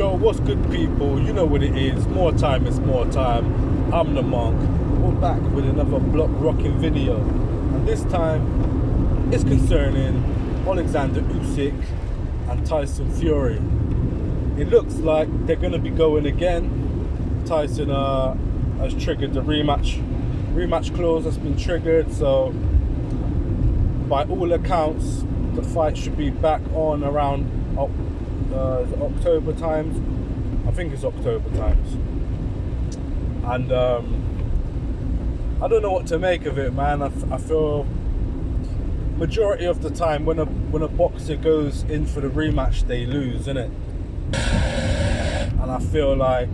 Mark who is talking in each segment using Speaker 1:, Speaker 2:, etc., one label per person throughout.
Speaker 1: Yo, what's good, people? You know what it is. More time is more time. I'm the Monk. We're back with another block rocking video, and this time it's concerning Alexander Usyk and Tyson Fury. It looks like they're going to be going again. Tyson has triggered the rematch clause that's been triggered, so by all accounts the fight should be back on around October times. I think it's October times, and I don't know what to make of it, man. I feel majority of the time when a boxer goes in for the rematch, they lose, innit? And I feel like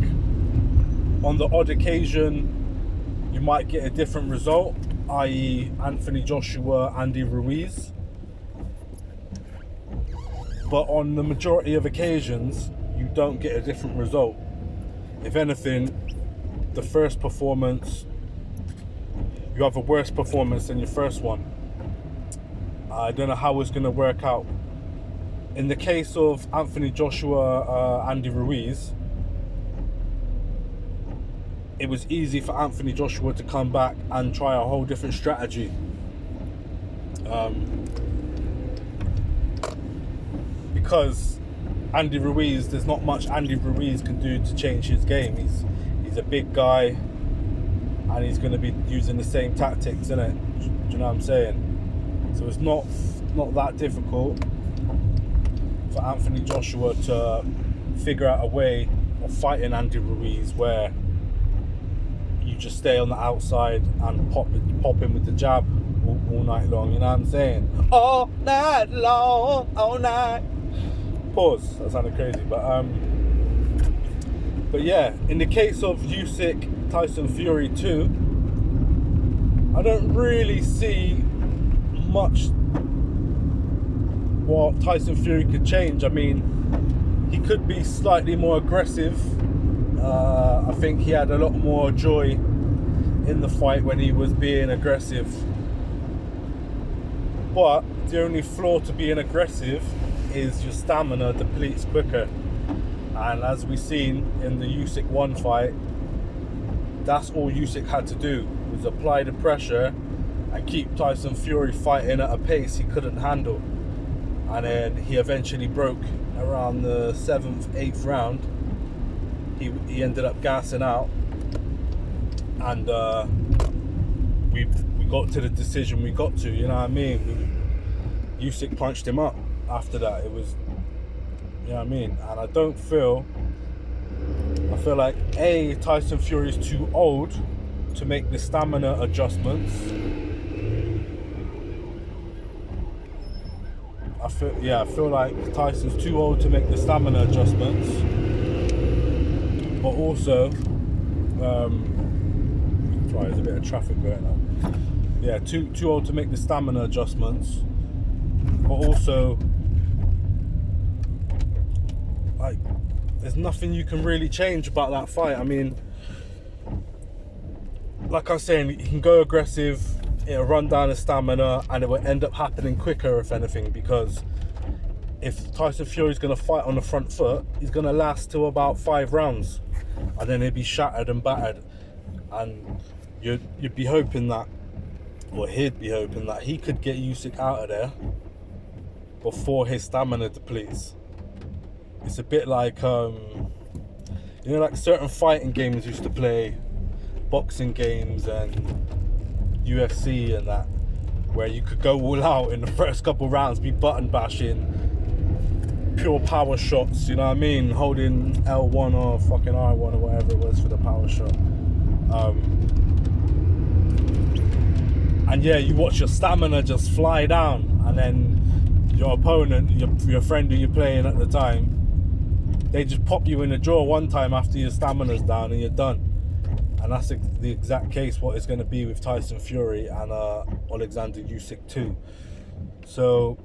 Speaker 1: on the odd occasion you might get a different result, i.e. Anthony Joshua, Andy Ruiz. But on the majority of occasions, you don't get a different result. If anything, the first performance, you have a worse performance than your first one. I don't know how it's going to work out. In the case of Anthony Joshua, Andy Ruiz, it was easy for Anthony Joshua to come back and try a whole different strategy. Because Andy Ruiz, there's not much Andy Ruiz can do to change his game. He's a big guy, and he's going to be using the same tactics, innit? Do you know what I'm saying? So it's not that difficult for Anthony Joshua to figure out a way of fighting Andy Ruiz where you just stay on the outside and pop him with the jab all night long. You know what I'm saying? All night long, all night. Pause. That sounded crazy, but yeah. In the case of Usyk, Tyson Fury 2, I don't really see much what Tyson Fury could change. I mean, he could be slightly more aggressive. I think he had a lot more joy in the fight when he was being aggressive. But the only flaw to being aggressive is your stamina depletes quicker. And as we've seen in the Usyk 1 fight, that's all Usyk had to do, was apply the pressure and keep Tyson Fury fighting at a pace he couldn't handle. And then he eventually broke around the 7th, 8th round. He ended up gassing out, and we got to the decision we got to, you know what I mean? Usyk punched him up after that. It was, you know what I mean? And I feel like Tyson Fury is too old to make the stamina adjustments. I feel like Tyson's too old to make the stamina adjustments. But also, sorry, there's a bit of traffic going on. Yeah, too old to make the stamina adjustments. But also, like, there's nothing you can really change about that fight. I mean, like I was saying, he can go aggressive, it'll run down his stamina, and it will end up happening quicker, if anything, because if Tyson Fury's going to fight on the front foot, he's going to last till about 5 rounds, and then he'll be shattered and battered, and you'd be hoping that, or he'd be hoping that he could get Usyk out of there before his stamina depletes. It's a bit like, like certain fighting games used to play, boxing games and UFC and that, where you could go all out in the first couple rounds, be button bashing, pure power shots, you know what I mean? Holding L1 or fucking R1 or whatever it was for the power shot. And yeah, you watch your stamina just fly down, and then your opponent, your friend who you're playing at the time, they just pop you in the jaw one time after your stamina's down and you're done. And that's the exact case what it's going to be with Tyson Fury and Alexander Usyk too. So,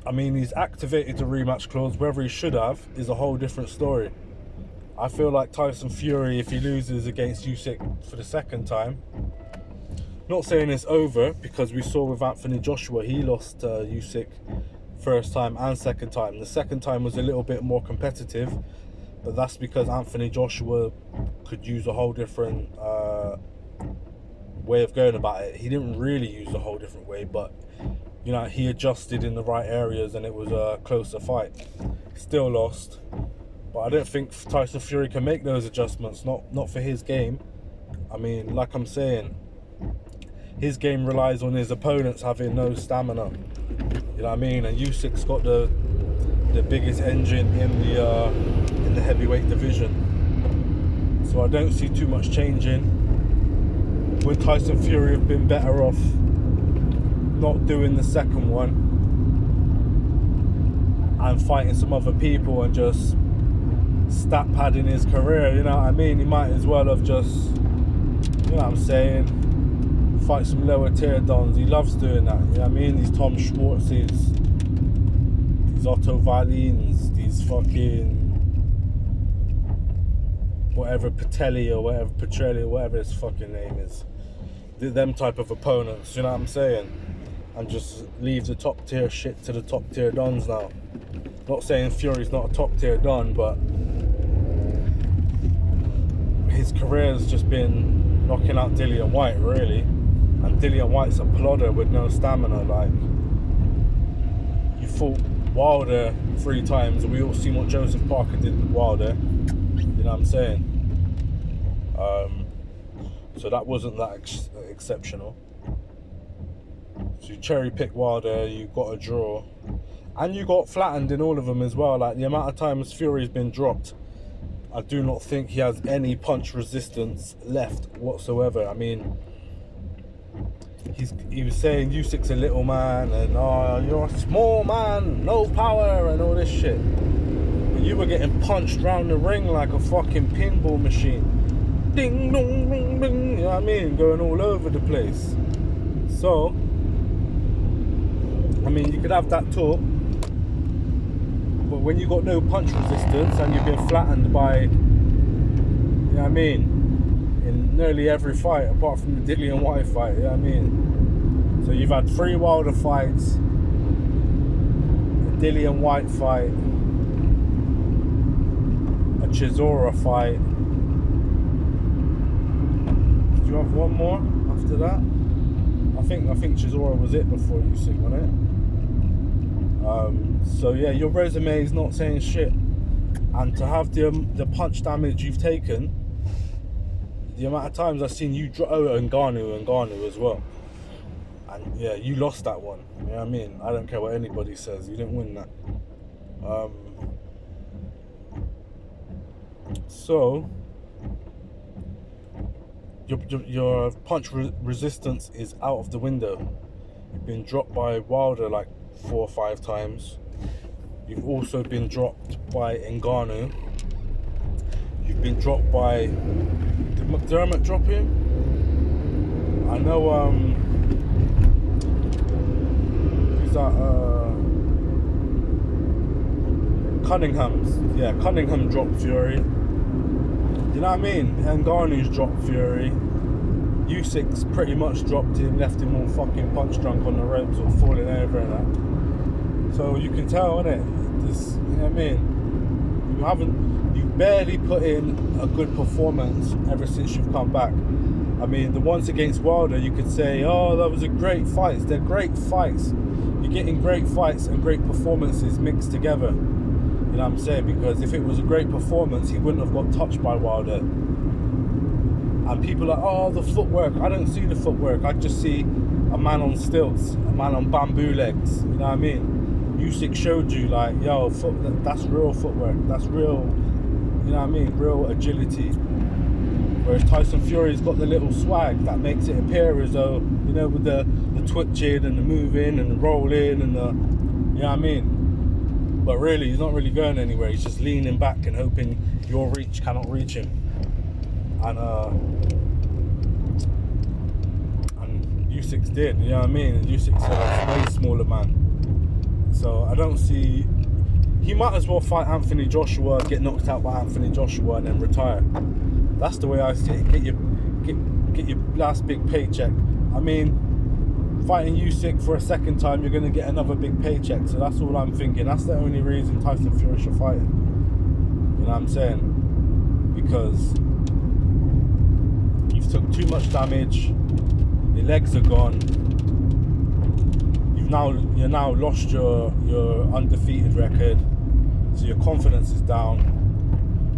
Speaker 1: I mean, he's activated the rematch clause. Whether he should have is a whole different story. I feel like Tyson Fury, if he loses against Usyk for the second time, not saying it's over, because we saw with Anthony Joshua, he lost Usyk first time and second time. The second time was a little bit more competitive, but that's because Anthony Joshua could use a whole different way of going about it. He didn't really use a whole different way, but you know, he adjusted in the right areas and it was a closer fight. Still lost, but I don't think Tyson Fury can make those adjustments, not for his game. I mean, like I'm saying, his game relies on his opponents having no stamina. You know what I mean? And Usyk's got the biggest engine in the heavyweight division. So I don't see too much changing. Would Tyson Fury have been better off not doing the second one and fighting some other people and just stat padding his career? You know what I mean? He might as well have just, you know what I'm saying, fight some lower tier dons. He loves doing that. You know what I mean? These Tom Schwartzes, these Otto Wallins, these fucking whatever Patelli or whatever Petrelli or whatever his fucking name is. Them type of opponents, you know what I'm saying? And just leave the top tier shit to the top tier dons now. Not saying Fury's not a top tier don, but his career has just been knocking out Dillian Whyte, really. And Dillian Whyte's a plodder with no stamina. Like, you fought Wilder 3 times, and we all seen what Joseph Parker did with Wilder. You know what I'm saying? So that wasn't that exceptional. So you cherry pick Wilder, you got a draw, and you got flattened in all of them as well. Like, the amount of times Fury's been dropped, I do not think he has any punch resistance left whatsoever. I mean, he was saying Usyk's a little man and oh, you're a small man, no power and all this shit. But you were getting punched round the ring like a fucking pinball machine. Ding dong ding ding, you know what I mean? Going all over the place. So, I mean, you could have that talk, but when you got no punch resistance and you've been flattened by, you know what I mean, in nearly every fight apart from the Dillian Whyte fight, you know what I mean? So you've had 3 Wilder fights, a Dillian Whyte fight, a Chisora fight. Did you have one more after that? I think Chisora was it before Usyk, wasn't it? So yeah, your resume is not saying shit, and to have the punch damage you've taken, the amount of times I've seen you drop Ngannou as well, and yeah, you lost that one. You know what I mean? I don't care what anybody says, you didn't win that. So your punch resistance is out of the window. You've been dropped by Wilder like 4 or 5 times. You've also been dropped by Ngannou. You've been dropped by... Did McDermott drop you? I know, who's that? Cunningham's. Yeah, Cunningham dropped Fury. You know what I mean? Ngannou's dropped Fury. Usyk's pretty much dropped him, left him all fucking punch drunk on the ropes or falling over and that. So you can tell, innit? This, you know what I mean? You barely put in a good performance ever since you've come back. I mean, the ones against Wilder, you could say, oh, that was a great fight. They're great fights. You're getting great fights and great performances mixed together. You know what I'm saying? Because if it was a great performance, he wouldn't have got touched by Wilder. And people are, oh, the footwork. I don't see the footwork. I just see a man on stilts, a man on bamboo legs. You know what I mean? Usyk showed you, like, yo, that's real footwork. That's real, you know what I mean? Real agility. Whereas Tyson Fury's got the little swag that makes it appear as though, you know, with the twitching and the moving and the rolling and the, you know what I mean? But really, he's not really going anywhere. He's just leaning back and hoping your reach cannot reach him. And Usyk's did, you know what I mean? Usyk's a way smaller man. So I don't see... He might as well fight Anthony Joshua, get knocked out by Anthony Joshua and then retire. That's the way I see it. Get your last big paycheck. I mean, fighting Usyk for a second time, you're going to get another big paycheck. So that's all I'm thinking. That's the only reason Tyson Fury should fight him. You know what I'm saying? Because you've took too much damage. Your legs are gone. You're now lost your undefeated record. So your confidence is down.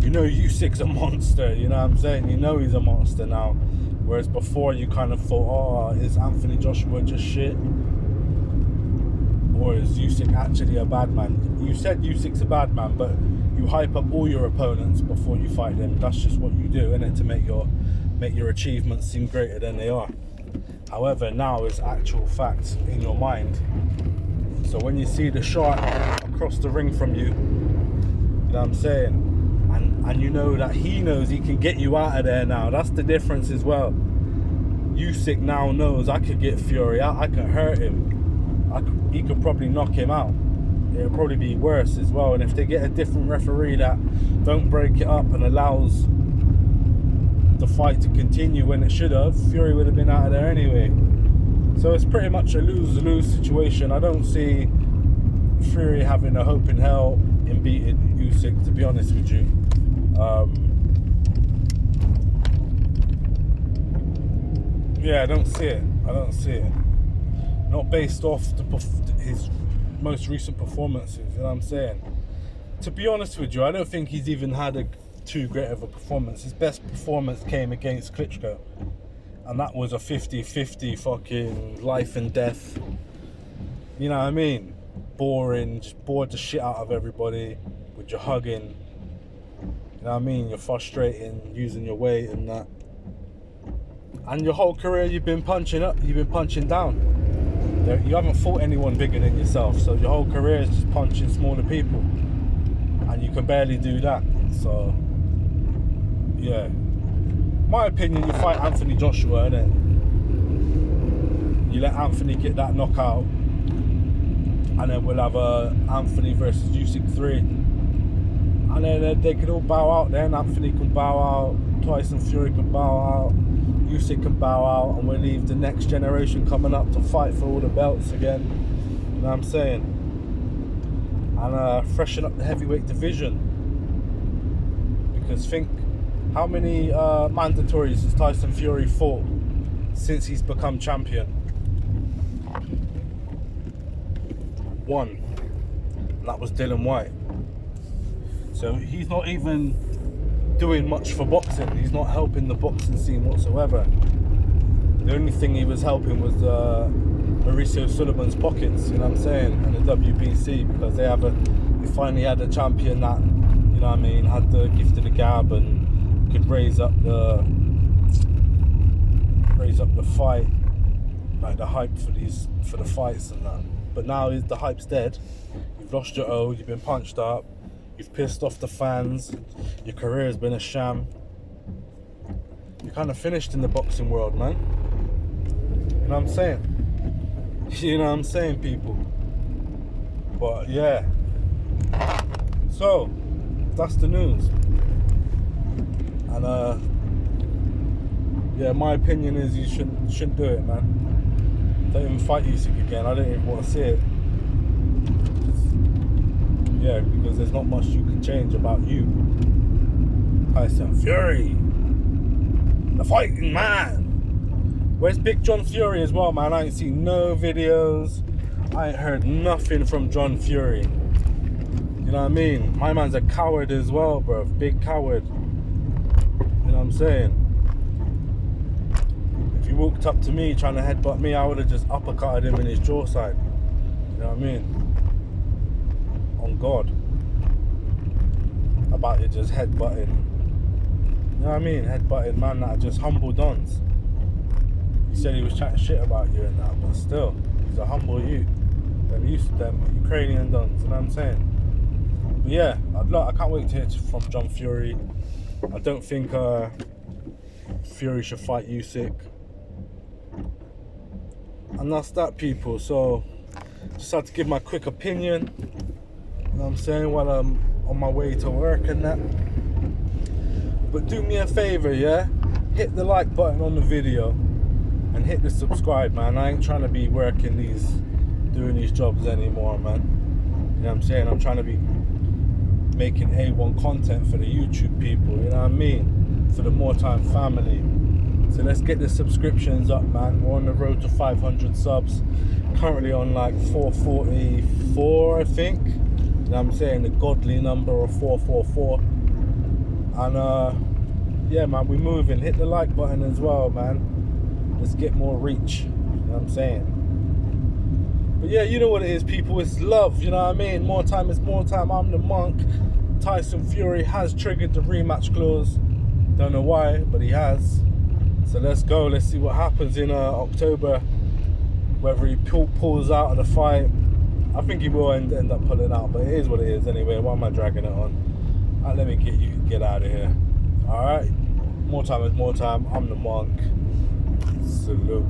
Speaker 1: You know Usyk's a monster, you know what I'm saying? You know he's a monster now. Whereas before you kind of thought, oh, is Anthony Joshua just shit? Or is Usyk actually a bad man? You said Usyk's a bad man, but you hype up all your opponents before you fight them. That's just what you do, innit? To make your achievements seem greater than they are. However, now is actual facts in your mind. So when you see the shot across the ring from you, you know what I'm saying? And you know that he knows he can get you out of there now. That's the difference as well. Usyk now knows I could get Fury out. I could hurt him. He could probably knock him out. It'll probably be worse as well. And if they get a different referee that don't break it up and allows the fight to continue when it should have, Fury would have been out of there anyway. So it's pretty much a lose-lose situation. I don't see Fury having a hope in hell in beating Usyk, to be honest with you. Yeah, I don't see it. Not based off his most recent performances, you know what I'm saying? To be honest with you, I don't think he's even had too great of a performance. His best performance came against Klitschko, and that was a 50-50 fucking life and death. You know what I mean? Boring, just bored the shit out of everybody with your hugging. You know what I mean? You're frustrating, using your weight and that. And your whole career you've been punching up, you've been punching down. You haven't fought anyone bigger than yourself, so your whole career is just punching smaller people. And you can barely do that. So, yeah. My opinion, you fight Anthony Joshua, and then you let Anthony get that knockout. And then we'll have Anthony versus Usyk 3. And then they can all bow out then. Anthony can bow out, Tyson Fury can bow out, Usyk can bow out, and we'll leave the next generation coming up to fight for all the belts again. You know what I'm saying? And freshen up the heavyweight division. Because think, how many mandatories has Tyson Fury fought since he's become champion? One. And that was Dylan White. So he's not even doing much for boxing. He's not helping the boxing scene whatsoever. The only thing he was helping was Mauricio Sullivan's pockets, you know what I'm saying, and the WBC, because they finally had a champion that, you know what I mean, had the gift of the gab and could raise up the fight, like the hype for the fights and that. But now the hype's dead. You've lost your O, you've been punched up, you've pissed off the fans, your career has been a sham. You're kind of finished in the boxing world, man. You know what I'm saying? You know what I'm saying, people? But yeah. So, that's the news. And yeah, my opinion is you shouldn't do it, man. Don't even fight Usyk again. I don't even want to see it. Yeah, because there's not much you can change about you. Tyson Fury, the fighting man. Where's Big John Fury as well, man? I ain't seen no videos. I ain't heard nothing from John Fury. You know what I mean? My man's a coward as well, bro. Big coward. You know what I'm saying? If he walked up to me trying to headbutt me, I would have just uppercutted him in his jaw side. You know what I mean? On God. About it just headbutting. You know what I mean? Headbutting man that are just humble dons. He said he was chatting shit about you and that, but still, he's a humble youth. Them Ukrainian dons, you know what I'm saying? But yeah, I can't wait to hear from John Fury. I don't think Fury should fight Usyk. And that's that, people. So, just had to give my quick opinion. You know what I'm saying? While I'm on my way to work and that. But do me a favor, yeah? Hit the like button on the video. and hit the subscribe, man. I ain't trying to be doing these jobs anymore, man. You know what I'm saying? I'm trying to be making A1 content for the YouTube people, you know what I mean? For the MORETIME family. So let's get the subscriptions up, man. We're on the road to 500 subs. Currently on like 444, I think. You know what I'm saying? The godly number of 444. And yeah, man, we're moving. Hit the like button as well, man. Let's get more reach. You know what I'm saying? But yeah, you know what it is, people. It's love, you know what I mean? MORETIME is MORETIME. I'm the monk. Tyson Fury has triggered the rematch clause. Don't know why, but he has. So let's go. Let's see what happens in October. Whether he pulls out of the fight. I think he will end up pulling out, but it is what it is anyway. Why am I dragging it on? Let me get out of here. Alright? MORETIME is MORETIME. I'm the monk. Salute.